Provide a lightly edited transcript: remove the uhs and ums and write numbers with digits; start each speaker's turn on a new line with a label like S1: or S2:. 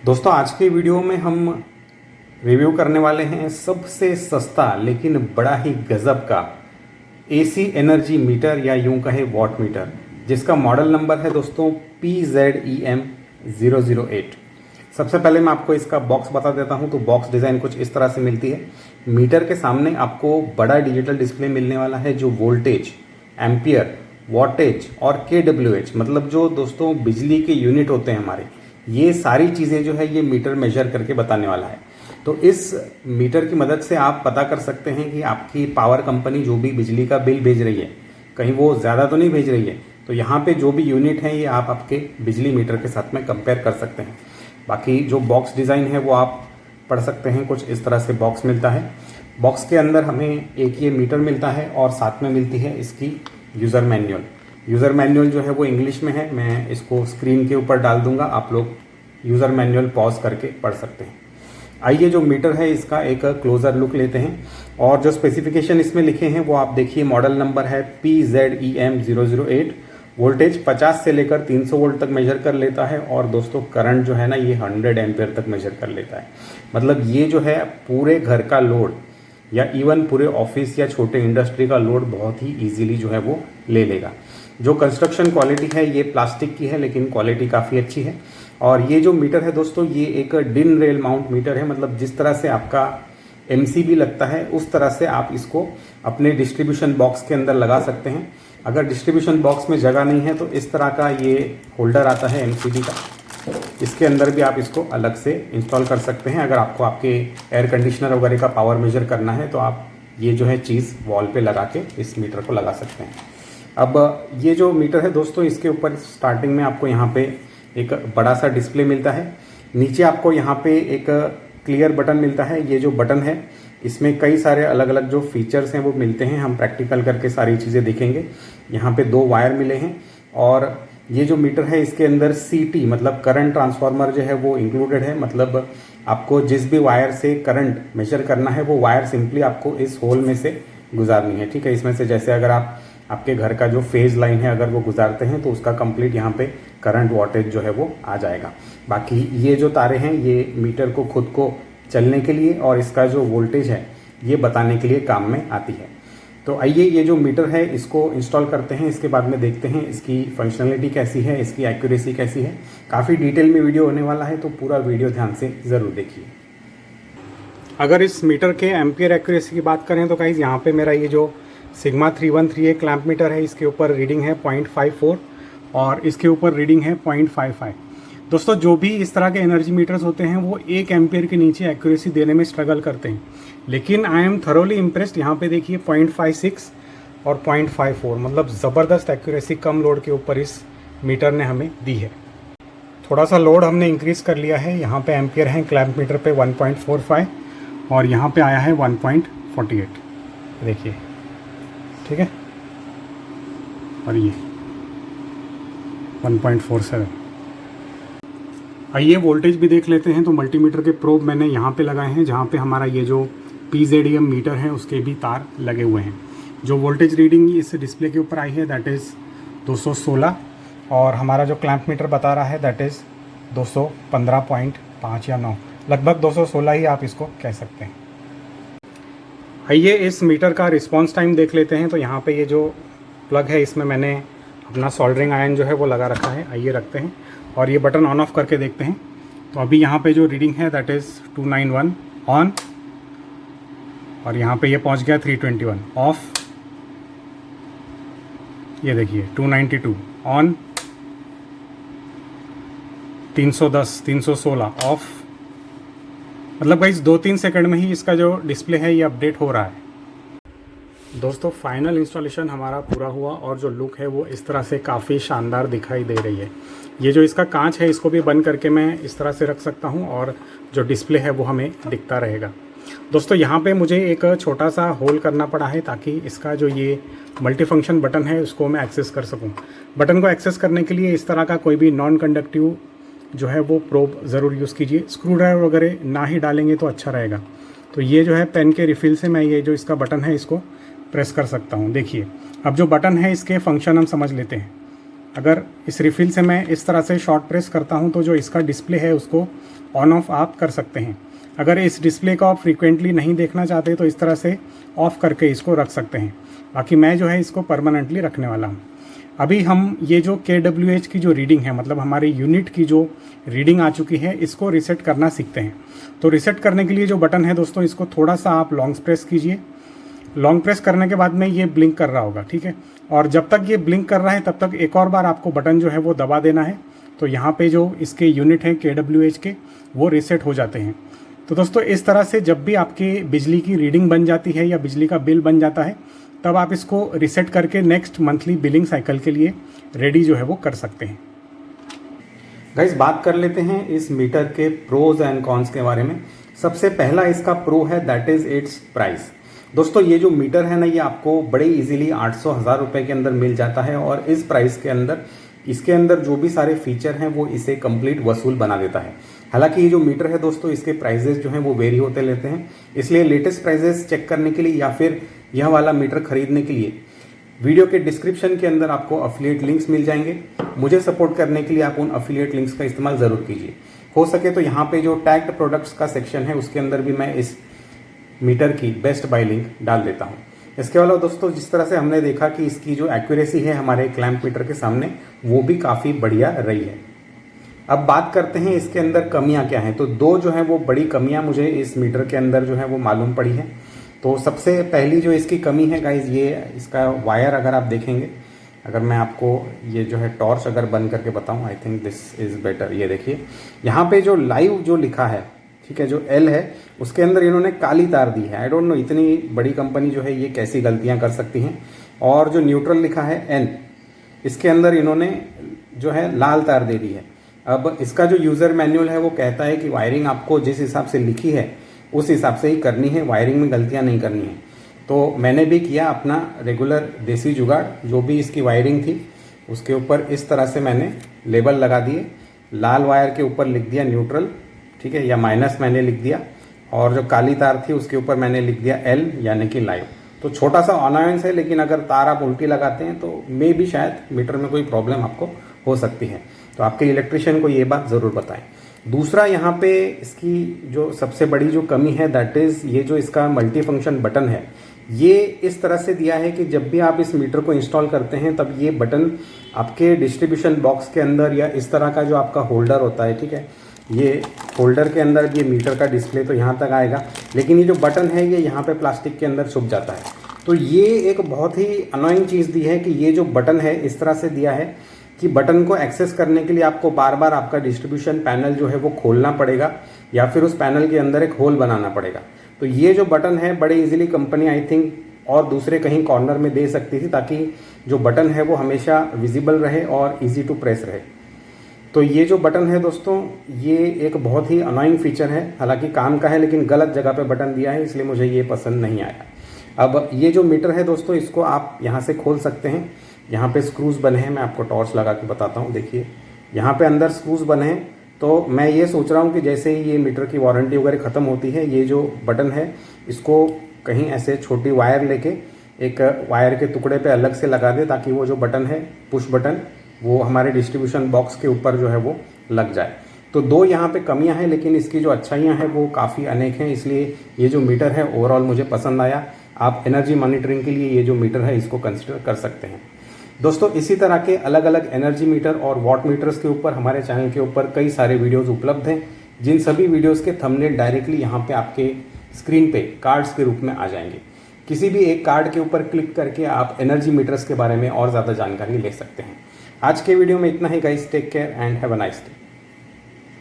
S1: दोस्तों आज के वीडियो में हम रिव्यू करने वाले हैं सबसे सस्ता लेकिन बड़ा ही गजब का एसी एनर्जी मीटर या यूं कहे वॉट मीटर, जिसका मॉडल नंबर है दोस्तों PZEM008। सबसे पहले मैं आपको इसका बॉक्स बता देता हूं। तो बॉक्स डिज़ाइन कुछ इस तरह से मिलती है। मीटर के सामने आपको बड़ा डिजिटल डिस्प्ले मिलने वाला है जो वोल्टेज, एम्पियर, वॉटेज और KWH मतलब जो दोस्तों बिजली के यूनिट होते हैं हमारे, ये सारी चीज़ें जो है ये मीटर मेजर करके बताने वाला है। तो इस मीटर की मदद से आप पता कर सकते हैं कि आपकी पावर कंपनी जो भी बिजली का बिल भेज रही है कहीं वो ज़्यादा तो नहीं भेज रही है। तो यहाँ पे जो भी यूनिट है ये आप आपके बिजली मीटर के साथ में कंपेयर कर सकते हैं। बाकी जो बॉक्स डिज़ाइन है वो आप पढ़ सकते हैं। कुछ इस तरह से बॉक्स मिलता है। बॉक्स के अंदर हमें एक ये मीटर मिलता है और साथ में मिलती है इसकी यूज़र मैनुअल। यूज़र मैनुअल जो है वो इंग्लिश में है। मैं इसको स्क्रीन के ऊपर डाल दूंगा, आप लोग यूज़र मैनुअल पॉज करके पढ़ सकते हैं। आइए जो मीटर है इसका एक क्लोजर लुक लेते हैं और जो स्पेसिफिकेशन इसमें लिखे हैं वो आप देखिए। मॉडल नंबर है PZEM008। वोल्टेज 50 से लेकर 300 वोल्ट तक मेजर कर लेता है और दोस्तों करंट जो है ना ये 100 एम्पियर तक मेजर कर लेता है। मतलब ये जो है पूरे घर का लोड या इवन पूरे ऑफिस या छोटे इंडस्ट्री का लोड बहुत ही इजीली जो है वो ले लेगा। जो कंस्ट्रक्शन क्वालिटी है ये प्लास्टिक की है लेकिन क्वालिटी काफ़ी अच्छी है। और ये जो मीटर है दोस्तों ये एक डिन रेल माउंट मीटर है। मतलब जिस तरह से आपका MCB लगता है उस तरह से आप इसको अपने डिस्ट्रीब्यूशन बॉक्स के अंदर लगा सकते हैं। अगर डिस्ट्रीब्यूशन बॉक्स में जगह नहीं है तो इस तरह का ये होल्डर आता है MCB का, इसके अंदर भी आप इसको अलग से इंस्टॉल कर सकते हैं। अगर आपको आपके एयर कंडीशनर वगैरह का पावर मेजर करना है तो आप ये जो है चीज़ वॉल पे लगा के इस मीटर को लगा सकते हैं। अब ये जो मीटर है दोस्तों इसके ऊपर स्टार्टिंग में आपको यहाँ पे एक बड़ा सा डिस्प्ले मिलता है। नीचे आपको यहाँ पे एक क्लियर बटन मिलता है। ये जो बटन है इसमें कई सारे अलग अलग जो फीचर्स हैं वो मिलते हैं। हम प्रैक्टिकल करके सारी चीज़ें देखेंगे। यहाँ पे 2 वायर मिले हैं और ये जो मीटर है इसके अंदर CT मतलब करंट ट्रांसफार्मर जो है वो इंक्लूडेड है। मतलब आपको जिस भी वायर से करंट मेजर करना है वो वायर सिंपली आपको इस होल में से गुजारनी है। ठीक है, इसमें से जैसे अगर आप आपके घर का जो फेज लाइन है अगर वो गुजारते हैं तो उसका कंप्लीट यहाँ पे करंट वॉटेज जो है वो आ जाएगा। बाकी ये जो तारे हैं ये मीटर को खुद को चलने के लिए और इसका जो वोल्टेज है ये बताने के लिए काम में आती है। तो आइए ये जो मीटर है इसको इंस्टॉल करते हैं। इसके बाद में देखते हैं इसकी फंक्शनलिटी कैसी है, इसकी एक्यूरेसी कैसी है। काफ़ी डिटेल में वीडियो होने वाला है तो पूरा वीडियो ध्यान से ज़रूर देखिए। अगर इस मीटर के एम्पियर एक्यूरेसी की बात करें तो गाइस यहाँ पे मेरा ये जो सिग्मा 3138 क्लैंप मीटर है इसके ऊपर रीडिंग है 0.54 और इसके ऊपर रीडिंग है 0.55। दोस्तों जो भी इस तरह के एनर्जी मीटर्स होते हैं वो 1 एम्पियर के नीचे एक्यूरेसी देने में स्ट्रगल करते हैं, लेकिन आई एम थरोली इम्प्रेस्ड। यहाँ पे देखिए 0.56 और 0.54 मतलब ज़बरदस्त एक्यूरेसी कम लोड के ऊपर इस मीटर ने हमें दी है। थोड़ा सा लोड हमने इंक्रीज़ कर लिया है। यहाँ पे एम्पियर हैं क्लैंप मीटर पे 1.45 और यहाँ पे आया है 1.48। देखिए, ठीक है, और ये 1.47। आइए वोल्टेज भी देख लेते हैं। तो मल्टीमीटर के प्रोब मैंने यहाँ पे लगाए हैं जहाँ पे हमारा ये जो PZEM मीटर है उसके भी तार लगे हुए हैं। जो वोल्टेज रीडिंग इस डिस्प्ले के ऊपर आई है दैट इज़ 216 और हमारा जो क्लैंप मीटर बता रहा है दैट इज़ 215.5 या 9, लगभग 216 ही आप इसको कह सकते हैं। आइए इस मीटर का रिस्पांस टाइम देख लेते हैं। तो यहाँ पे ये जो प्लग है इसमें मैंने अपना सोल्डरिंग आयरन जो है वो लगा रखा है। आइए रखते हैं और ये बटन ऑन ऑफ करके देखते हैं। तो अभी यहाँ पे जो रीडिंग है दैट इज़ 291 ऑन और यहाँ पे ये पहुँच गया 321 ऑफ। ये देखिए 292 ऑन, 310 316 ऑफ। मतलब भाई 2-3 सेकंड में ही इसका जो डिस्प्ले है ये अपडेट हो रहा है। दोस्तों फाइनल इंस्टॉलेशन हमारा पूरा हुआ और जो लुक है वो इस तरह से काफ़ी शानदार दिखाई दे रही है। ये जो इसका कांच है इसको भी बंद करके मैं इस तरह से रख सकता हूँ और जो डिस्प्ले है वो हमें दिखता रहेगा। दोस्तों यहाँ पे मुझे एक छोटा सा होल करना पड़ा है ताकि इसका जो ये मल्टीफंक्शन बटन है उसको मैं एक्सेस कर सकूँ। बटन को एक्सेस करने के लिए इस तरह का कोई भी नॉन कंडक्टिव जो है वो प्रोब ज़रूर यूज़ कीजिए। स्क्रू ड्राइवर वगैरह ना ही डालेंगे तो अच्छा रहेगा। तो ये जो है पेन के रिफ़िल से मैं ये जो इसका बटन है इसको प्रेस कर सकता हूँ। देखिए अब जो बटन है इसके फंक्शन हम समझ लेते हैं।
S2: अगर इस रिफिल से मैं इस तरह से शॉर्ट प्रेस करता हूं तो जो इसका डिस्प्ले है उसको ऑन ऑफ आप कर सकते हैं। अगर इस डिस्प्ले को आप फ्रीक्वेंटली नहीं देखना चाहते तो इस तरह से ऑफ करके इसको रख सकते हैं। बाकी मैं जो है इसको परमानेंटली रखने वाला हूँ। अभी हम ये जो kWh की जो रीडिंग है, मतलब हमारे यूनिट की जो रीडिंग आ चुकी है, इसको रीसेट करना सीखते हैं। तो रीसेट करने के लिए जो बटन है दोस्तों, इसको थोड़ा सा आप लॉन्ग प्रेस कीजिए। लॉन्ग प्रेस करने के बाद में ये ब्लिंक कर रहा होगा, ठीक है। और जब तक ये ब्लिंक कर रहा है तब तक एक और बार आपको बटन जो है वो दबा देना है। तो यहाँ पे जो इसके यूनिट हैं kWh के, वो रीसेट हो जाते हैं। तो दोस्तों इस तरह से जब भी आपके बिजली की रीडिंग बन जाती है या बिजली का बिल बन जाता है, तब आप इसको रीसेट करके नेक्स्ट मंथली बिलिंग साइकिल के लिए रेडी जो है वो कर सकते हैं।
S1: गाइस, बात कर लेते हैं इस मीटर के प्रोज एंड कॉन्स के बारे में। सबसे पहला इसका प्रो है, दैट इज इट्स प्राइस। दोस्तों ये जो मीटर है ना, ये आपको बड़े इजीली 800-1000 रुपए के अंदर मिल जाता है और इस प्राइस के अंदर इसके अंदर जो भी सारे फीचर हैं वो इसे कंप्लीट वसूल बना देता है। हालांकि ये जो मीटर है दोस्तों, इसके प्राइजेस जो हैं वो वेरी होते लेते हैं, इसलिए लेटेस्ट प्राइजेस चेक करने के लिए या फिर यह वाला मीटर खरीदने के लिए वीडियो के डिस्क्रिप्शन के अंदर आपको अफिलिएट लिंक्स मिल जाएंगे। मुझे सपोर्ट करने के लिए आप उन अफिलिएट लिंक्स का इस्तेमाल ज़रूर कीजिए। हो सके तो यहाँ पे जो टैग्ड प्रोडक्ट्स का सेक्शन है उसके अंदर भी मैं इस मीटर की बेस्ट बाय लिंक डाल देता हूँ। इसके अलावा दोस्तों, जिस तरह से हमने देखा कि इसकी जो एक्यूरेसी है हमारे क्लैंप मीटर के सामने, वो भी काफ़ी बढ़िया रही है। अब बात करते हैं इसके अंदर कमियां क्या हैं। तो दो जो है वो बड़ी कमियां मुझे इस मीटर के अंदर जो है वो मालूम पड़ी है। तो सबसे पहली जो इसकी कमी है गाइज, ये इसका वायर अगर आप देखेंगे, अगर मैं आपको ये जो है टॉर्च अगर बंद करके बताऊं, I think this is better. ये देखिए यहाँ पे जो लाइव जो लिखा है, ठीक है, जो एल है उसके अंदर इन्होंने काली तार दी है। आई डोंट नो इतनी बड़ी कंपनी जो है ये कैसी गलतियाँ कर सकती हैं। और जो न्यूट्रल लिखा है एन, इसके अंदर इन्होंने जो है लाल तार दे दी है। अब इसका जो यूज़र मैनुअल है वो कहता है कि वायरिंग आपको जिस हिसाब से लिखी है उस हिसाब से ही करनी है, वायरिंग में गलतियां नहीं करनी है। तो मैंने भी किया अपना रेगुलर देसी जुगाड़, जो भी इसकी वायरिंग थी उसके ऊपर इस तरह से मैंने लेबल लगा दिए। लाल वायर के ऊपर लिख दिया न्यूट्रल, ठीक है, या माइनस मैंने लिख दिया, और जो काली तार थी उसके ऊपर मैंने लिख दिया एल यानी कि लाइव। तो छोटा सा अनायंस है, लेकिन अगर तार आप उल्टी लगाते हैं तो मे भी शायद मीटर में कोई प्रॉब्लम आपको हो सकती है। तो आपके इलेक्ट्रिशियन को ये बात ज़रूर बताएं। दूसरा यहाँ पे इसकी जो सबसे बड़ी जो कमी है, दैट इज़ ये जो इसका मल्टी फंक्शन बटन है, ये इस तरह से दिया है कि जब भी आप इस मीटर को इंस्टॉल करते हैं तब ये बटन आपके डिस्ट्रीब्यूशन बॉक्स के अंदर या इस तरह का जो आपका होल्डर होता है, ठीक है, ये होल्डर के अंदर ये मीटर का डिस्प्ले तो यहाँ तक आएगा, लेकिन ये जो बटन है ये यहाँ पे प्लास्टिक के अंदर छुप जाता है। तो ये एक बहुत ही अनोइंग चीज़ दी है कि ये जो बटन है इस तरह से दिया है कि बटन को एक्सेस करने के लिए आपको बार बार आपका डिस्ट्रीब्यूशन पैनल जो है वो खोलना पड़ेगा या फिर उस पैनल के अंदर एक होल बनाना पड़ेगा। तो ये जो बटन है बड़े इजीली कंपनी आई थिंक और दूसरे कहीं कॉर्नर में दे सकती थी, ताकि जो बटन है वो हमेशा विजिबल रहे और इजी टू प्रेस रहे। तो ये जो बटन है दोस्तों, ये एक बहुत ही अनोइंग फीचर है, हालांकि काम का है लेकिन गलत जगह पे बटन दिया है, इसलिए मुझे ये पसंद नहीं आया। अब ये जो मीटर है दोस्तों, इसको आप यहाँ से खोल सकते हैं। यहाँ पे स्क्रूज बने हैं, मैं आपको टॉर्च लगा के बताता हूँ। देखिए यहाँ पे अंदर स्क्रूज बने हैं। तो मैं ये सोच रहा हूँ कि जैसे ही ये मीटर की वारंटी वगैरह ख़त्म होती है, ये जो बटन है इसको कहीं ऐसे छोटी वायर लेके एक वायर के टुकड़े पे अलग से लगा दे, ताकि वो जो बटन है पुश बटन, वो हमारे डिस्ट्रीब्यूशन बॉक्स के ऊपर जो है वो लग जाए। तो दो यहाँ पे कमियाँ हैं, लेकिन इसकी जो अच्छाइयाँ हैं वो काफ़ी अनेक हैं, इसलिए ये जो मीटर है ओवरऑल मुझे पसंद आया। आप एनर्जी मॉनिटरिंग के लिए ये जो मीटर है इसको कंसिडर कर सकते हैं। दोस्तों इसी तरह के अलग अलग एनर्जी मीटर और वॉट मीटर्स के ऊपर हमारे चैनल के ऊपर कई सारे वीडियोस उपलब्ध हैं, जिन सभी वीडियोस के थंबनेल डायरेक्टली यहाँ पे आपके स्क्रीन पे कार्ड्स के रूप में आ जाएंगे। किसी भी एक कार्ड के ऊपर क्लिक करके आप एनर्जी मीटर्स के बारे में और ज़्यादा जानकारी ले सकते हैं। आज के वीडियो में इतना ही guys, take care and have a nice day.